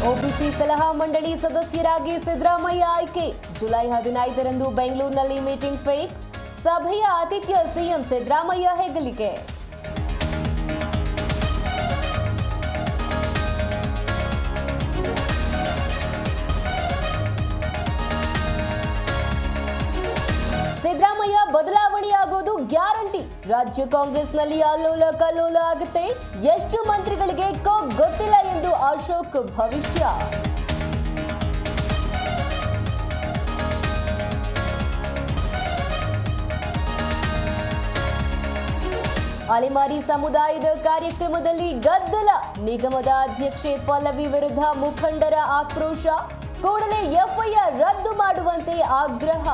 OBC ಸಲಹಾ ಮಂಡಳಿ ಸದಸ್ಯರಾಗಿ ಸಿದ್ದರಾಮಯ್ಯ ಆಯ್ಕೆ. ಜುಲೈ 15ರಂದು ಬೆಂಗಳೂರಿನಲ್ಲಿ ಮೀಟಿಂಗ್ ಫಿಕ್ಸ್. ಸಭೆಯ ಆತಿಥ್ಯ ಸಿಎಂ ಸಿದ್ದರಾಮಯ್ಯ ಹೆಗಲಿಗೆ. ಸಿದ್ದರಾಮಯ್ಯ ಬದಲಾವಣೆಯಾಗೋದು ಗ್ಯಾರಂಟಿ. ರಾಜ್ಯ ಕಾಂಗ್ರೆಸ್ನಲ್ಲಿ ಅಲ್ಲೋಲ ಕಲ್ಲೋಲ ಆಗುತ್ತೆ. ಎಷ್ಟು ಮಂತ್ರಿಗಳಿಗೆ ಗೊತ್ತಿಲ್ಲ ಎಂದು ಅಶೋಕ್ ಭವಿಷ್ಯ. ಅಲೆಮಾರಿ ಸಮುದಾಯದ ಕಾರ್ಯಕ್ರಮದಲ್ಲಿ ಗದ್ದಲ. ನಿಗಮದ ಅಧ್ಯಕ್ಷೆ ಪಲ್ಲವಿ ವಿರುದ್ಧ ಮುಖಂಡರ ಆಕ್ರೋಶ. ಕೂಡಲೇ ಎಫ್ಐಆರ್ ರದ್ದು ಮಾಡುವಂತೆ ಆಗ್ರಹ.